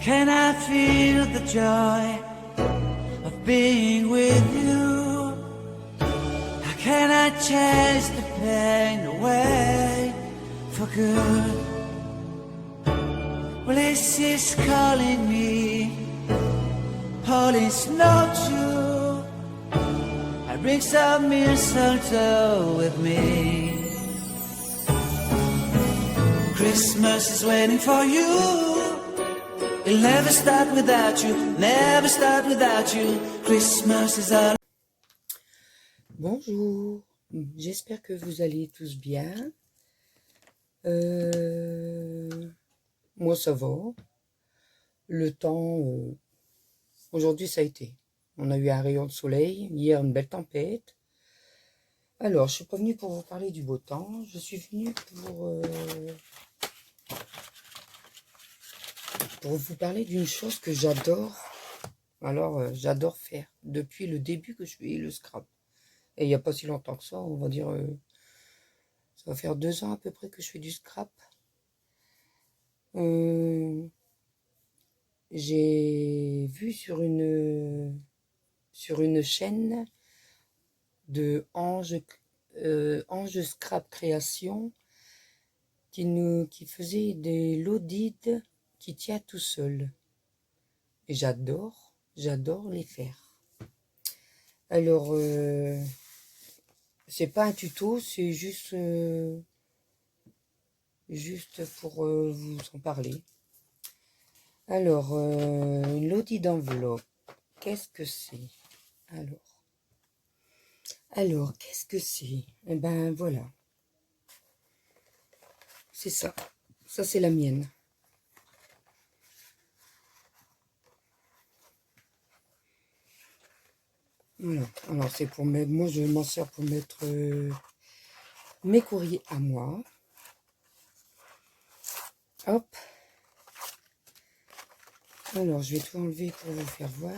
can I feel the joy of being with you? How can I chase the pain away for good? Well, this is calling me, all is not true. I bring some mistletoe with me. Christmas is waiting for you. It'll never start without you, never start without you. Christmas is all. Bonjour, j'espère que vous allez tous bien. Moi ça va. Le temps, aujourd'hui ça a été. On a eu un rayon de soleil, hier une belle tempête. Alors, je suis pas venue pour vous parler du beau temps, je suis venue pour vous parler d'une chose que j'adore. Alors, j'adore faire depuis le début que je fais le scrap. Et il n'y a pas si longtemps que ça, on va dire, ça va faire 2 ans à peu près que je fais du scrap. J'ai vu sur une chaîne de Ange Scrap Création qui faisait des lodides qui tient tout seul. Et j'adore les faire. Alors, c'est pas un tuto, c'est juste pour vous en parler. Alors, une lodi d'enveloppe, qu'est-ce que c'est? Alors, qu'est-ce que c'est? Eh ben, voilà. C'est ça. Ça, c'est la mienne. Voilà. Alors, c'est pour mettre... Moi, je m'en sers pour mettre mes courriers à moi. Hop. Alors, je vais tout enlever pour vous faire voir.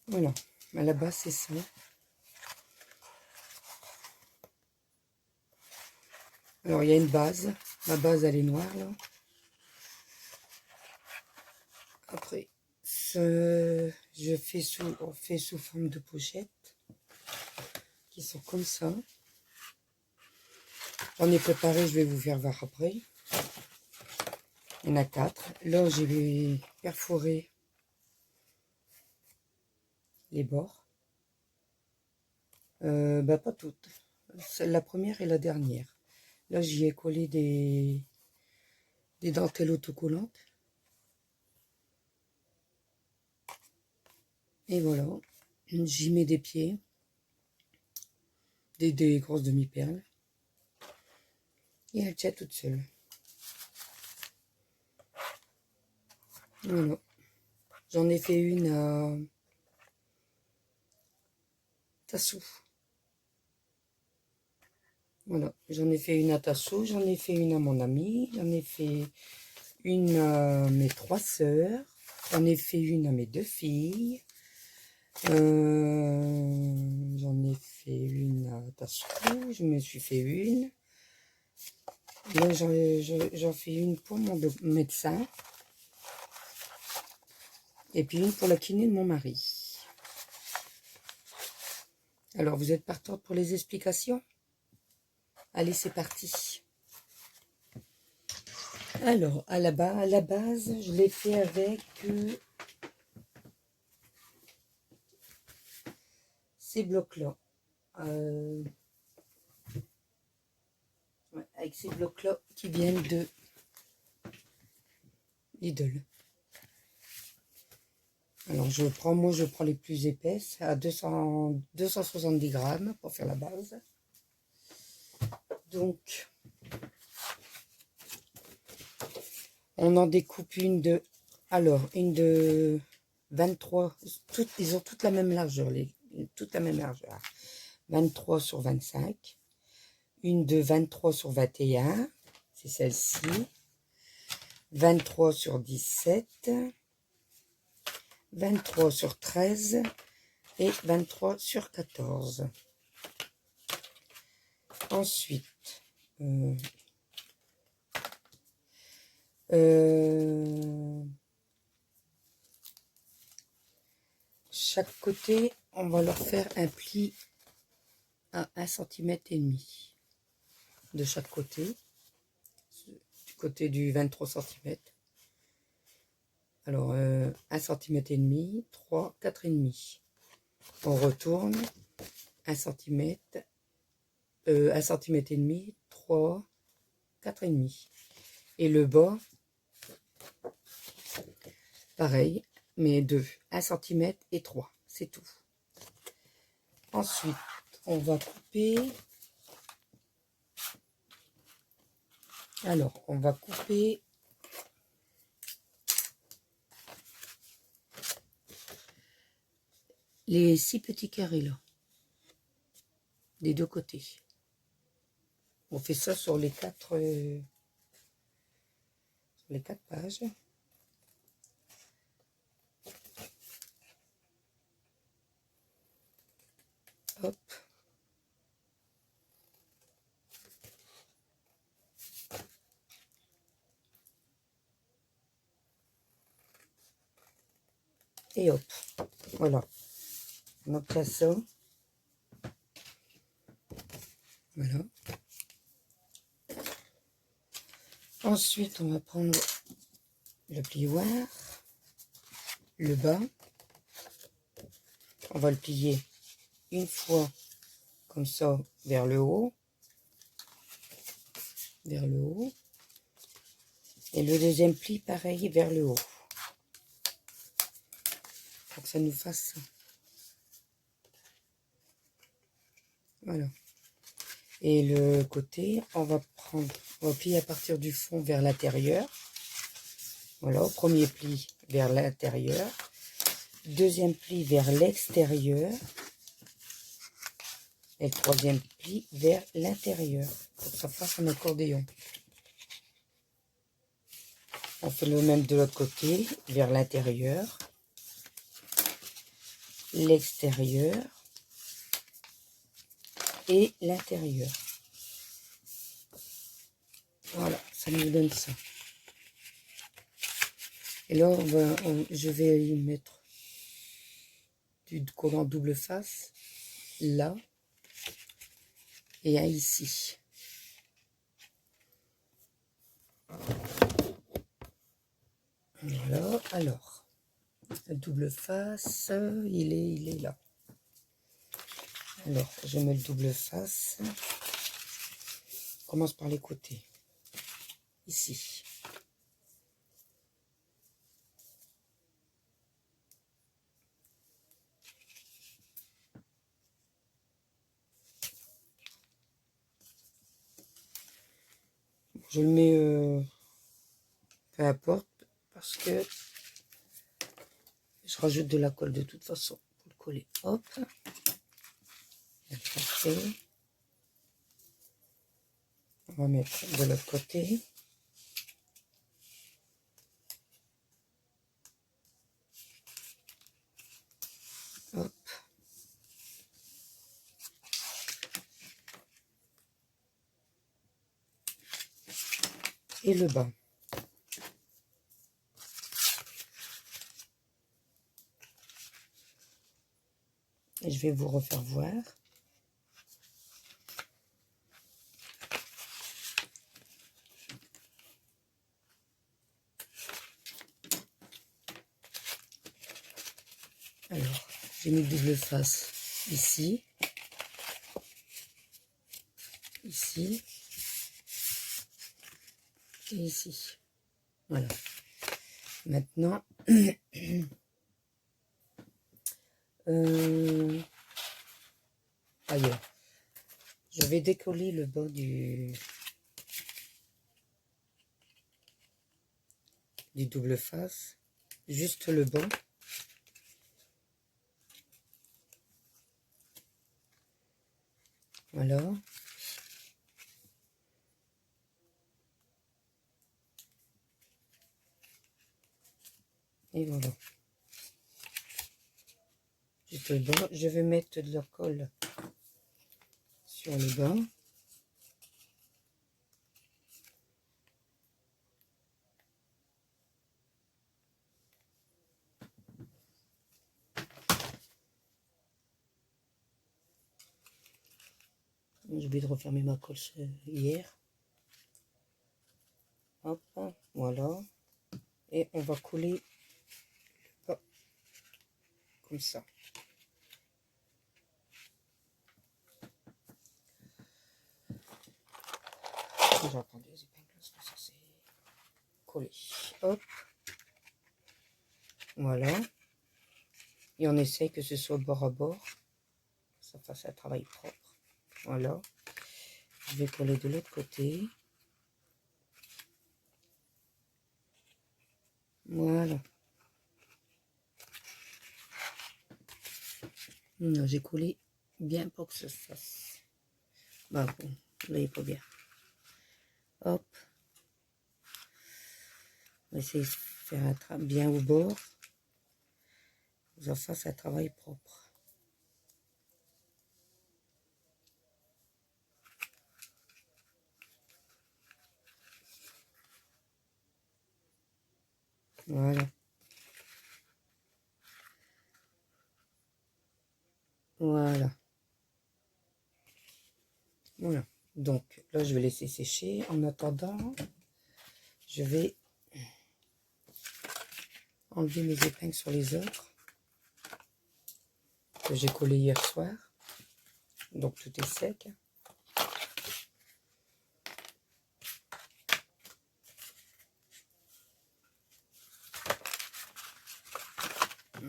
Voilà. À la base, c'est ça. Alors, il y a une base. Ma base, elle est noire, là. Après, on fait sous forme de pochettes qui sont comme ça. J'en ai préparé, je vais vous faire voir après. Il y en a 4. Là, je vais perforer les bords. Pas toutes. La première et la dernière. Là, j'y ai collé des dentelles autocollantes. Et voilà. J'y mets des pieds. Des grosses demi-perles. Et elle tient toute seule. Voilà. J'en ai fait une à Tassou. Voilà. J'en ai fait une à Tassou. J'en ai fait une à mon ami. J'en ai fait une à mes 3 sœurs. J'en ai fait une à mes 2 filles. J'en ai fait une à Tassou. Je me suis fait une. Là, j'en fais une pour mon médecin. Et puis une pour la kiné de mon mari. Alors, vous êtes partante pour les explications? Allez, c'est parti. Alors, à la base, je l'ai fait avec ces blocs-là. Avec ces blocs-là qui viennent de Lidl. Alors, je prends les plus épaisses à 270 grammes pour faire la base. Donc, on en découpe une de 23. Ils ont toutes la même largeur, toute la même largeur. 23 sur 25. Une de 23 sur 21. C'est celle-ci. 23 sur 17. 23 sur 13 et 23 sur 14. Ensuite, Chaque côté, on va leur faire un pli à 1,5 cm de chaque côté, du côté du 23 cm. Alors, 1,5 cm, 3, 4,5. On retourne 1 cm, 1,5 cm, 3, 4,5. Et le bas, pareil, mais 2, 1 cm et 3, c'est tout. Ensuite, on va couper. Alors, on va couper les 6 petits carrés là, des deux côtés. On fait ça sur les 4 pages. Hop. Et hop. Voilà. On obtient ça. Voilà. Ensuite, on va prendre le plioir, le bas. On va le plier une fois comme ça vers le haut. Vers le haut. Et le deuxième pli, pareil, vers le haut. Pour que ça nous fasse ça. Voilà. Et le côté, on va plier à partir du fond vers l'intérieur. Voilà, premier pli vers l'intérieur. Deuxième pli vers l'extérieur. Et le troisième pli vers l'intérieur. Pour que ça fasse un accordéon. On fait le même de l'autre côté, vers l'intérieur. L'extérieur. Et l'intérieur. Voilà, ça nous donne ça. Et là, je vais y mettre du collant double face, là, et un ici. Voilà, alors, le double face, il est là. Alors, je mets le double face. On commence par les côtés. Ici. Je le mets, peu importe, parce que je rajoute de la colle de toute façon pour le coller. Hop. Parfait. On va mettre de l'autre côté. Hop. Et le bas. Et je vais vous refaire voir. Alors, j'ai mis double face ici, ici et ici. Voilà. Maintenant, ailleurs. Je vais décoller le bas du double face, juste le bas. Voilà. Et voilà. Juste le bas. Je vais mettre de la colle sur le bas. J'ai oublié de refermer ma colle hier. Hop, voilà. Et on va coller le bas comme ça. Je vais prendre des épingles parce que ça c'est collé. Hop. Voilà. Et on essaye que ce soit bord à bord. Ça fasse un travail propre. Voilà. Je vais coller de l'autre côté. Voilà. J'ai collé bien pour que ça se fasse. Bah bon, là il est pas bien. Hop. On va essayer de faire un travail bien au bord. Que ça fasse un travail propre. Voilà. Voilà. Voilà. Donc là, je vais laisser sécher. En attendant, je vais enlever mes épingles sur les autres que j'ai collé hier soir. Donc tout est sec.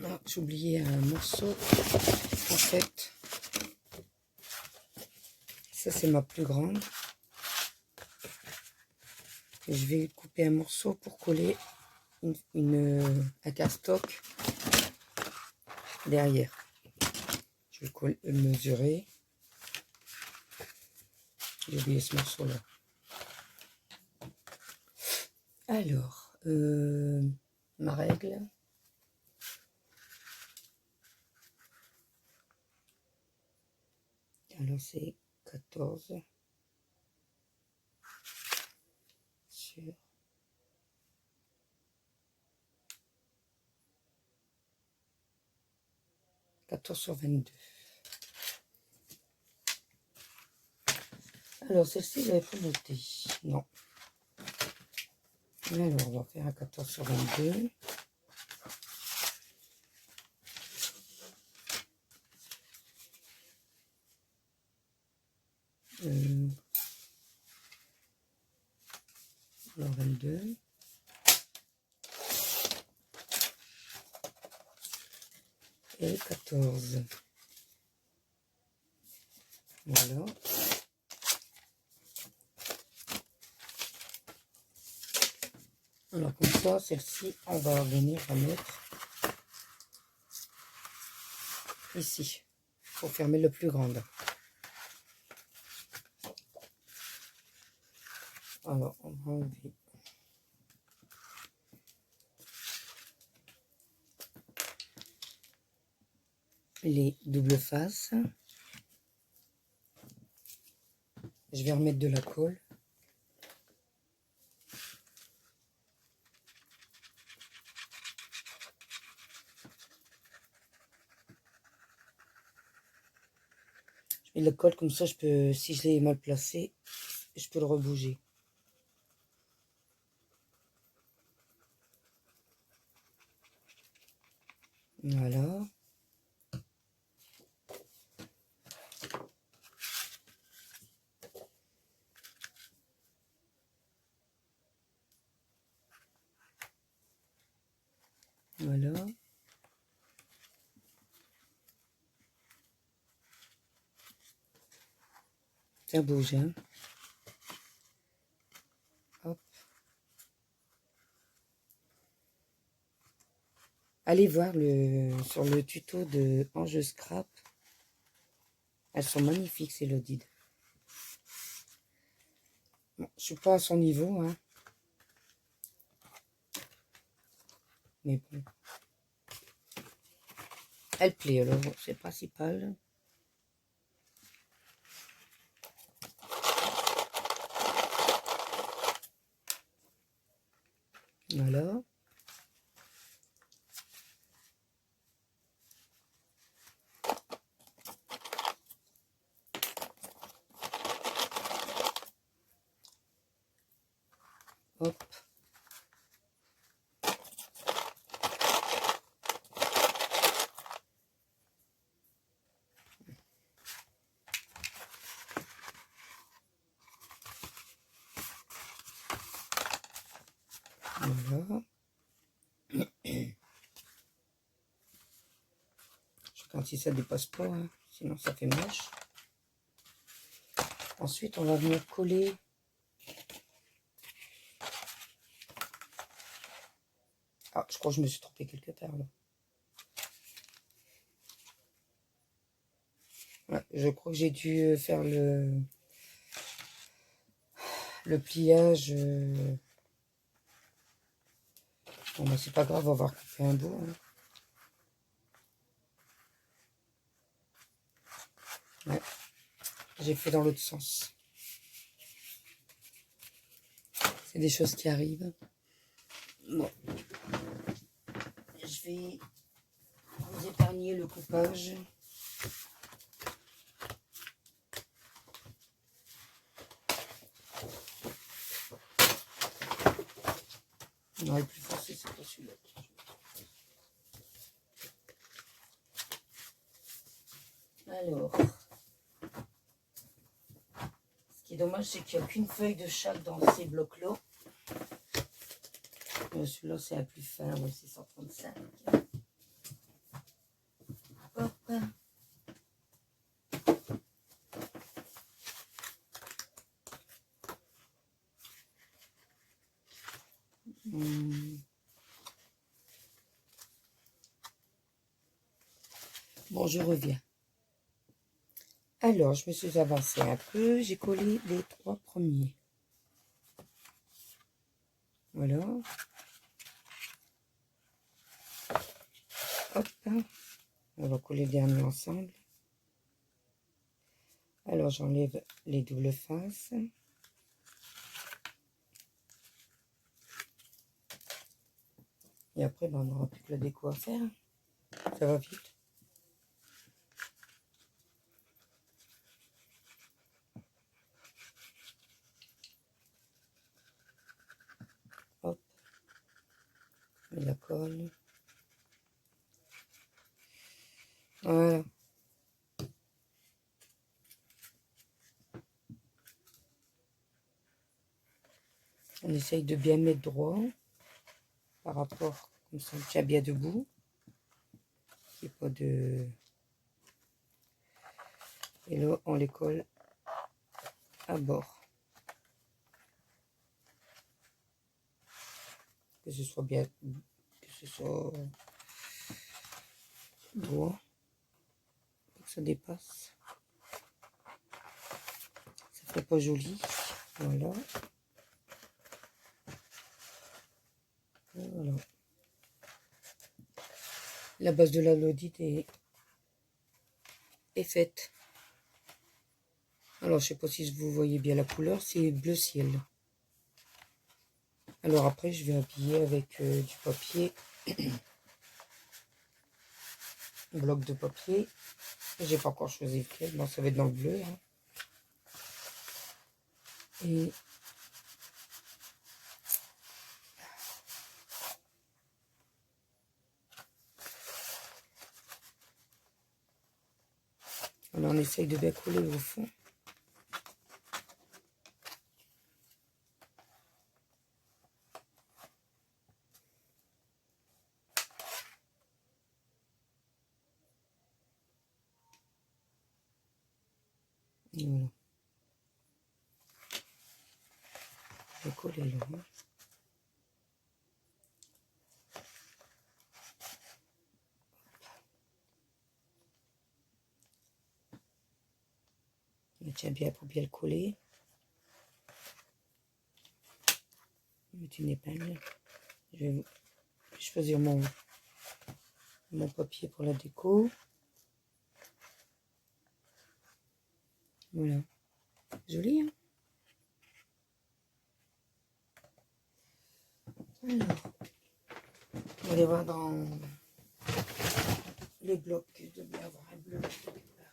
Ah, j'ai oublié un morceau. En fait, ça c'est ma plus grande. Et je vais couper un morceau pour coller un castock derrière. Je vais mesurer. J'ai oublié ce morceau là. Alors, ma règle. Alors c'est 14 sur 14 sur 22. Alors celle-ci, je l'avais pas notée. Non. Alors on va faire un 14 sur 22. Alors 22. Et 14. Voilà. Alors comme ça, celle-ci, on va venir la mettre ici pour fermer le plus grande. Alors on va enlever les doubles faces. Je vais remettre de la colle. Je mets de la colle comme ça, je peux, si je l'ai mal placé, je peux le rebouger. Voilà. Voilà. Ça bouge, hein. Hop. Allez voir sur le tuto de Ange Scrap. Elles sont magnifiques, ces Lodides. Bon, je suis pas à son niveau, hein. Mais bon. Elle plaît, alors c'est le principal. Voilà. Voilà. Je regarde si ça dépasse pas, hein, sinon ça fait moche. Ensuite, on va venir coller ah, je crois que je me suis trompée quelque part là. Ouais, je crois que j'ai dû faire le pliage. Bon, bah, c'est pas grave, on va avoir coupé un bout. Hein. Ouais, j'ai fait dans l'autre sens. C'est des choses qui arrivent. Bon, je vais vous épargner le coupage. Non, le plus foncé, c'est pas celui-là. Alors, ce qui est dommage, c'est qu'il n'y a qu'une feuille de chaque dans ces blocs-là. Celui-là, c'est la plus fin, ouais, c'est 135. Hop. Bon, je reviens. Alors, je me suis avancée un peu. J'ai collé les 3 premiers. Voilà. Hop. On va coller le dernier ensemble. Alors, j'enlève les doubles faces. Et après, ben, on n'aura plus que la déco à faire. Ça va vite. Hop. Et la colle. Voilà. On essaye de bien mettre droit par rapport, comme ça, on tient bien debout. Il n'y a pas de... Et là, on les colle à bord. Que ce soit bien, que ce soit droit, pour que ça dépasse. Ça fait pas joli. Voilà. Et voilà. La base de la lodite est faite. Alors, je sais pas si vous voyez bien la couleur, c'est bleu ciel. Alors après, je vais habiller avec du papier, un bloc de papier. J'ai pas encore choisi lequel, bon, ça va être dans le bleu. Hein. Et alors, on essaye de bien coller au fond. Et voilà. Je vais coller là. Hein. Je tiens bien pour bien le coller. Je vais mettre une épingle. Je vais choisir mon papier pour la déco. Voilà. Joli, hein? Alors, on va aller voir dans les blocs. Je dois bien avoir un bleu quelque part.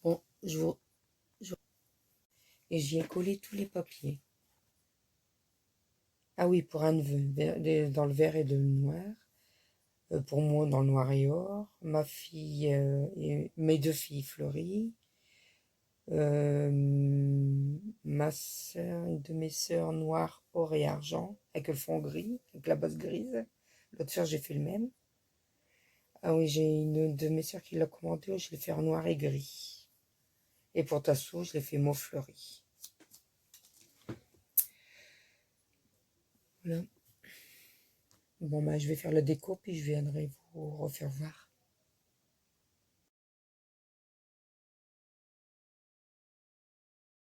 Bon, et j'y ai collé tous les papiers. Ah oui, pour un neveu, dans le vert et le noir. pour moi dans le noir et or. Ma fille et mes deux filles fleuries. Euh, Ma sœur, une de mes sœurs noire, or et argent, avec le fond gris, avec la base grise. L'autre sœur, j'ai fait le même. Ah oui, j'ai une de mes sœurs qui l'a commandé, je l'ai fait en noir et gris. Et pour Tasso, je l'ai fait mauve fleuri. Voilà. Bon, bah, je vais faire la déco, puis je viendrai vous refaire voir.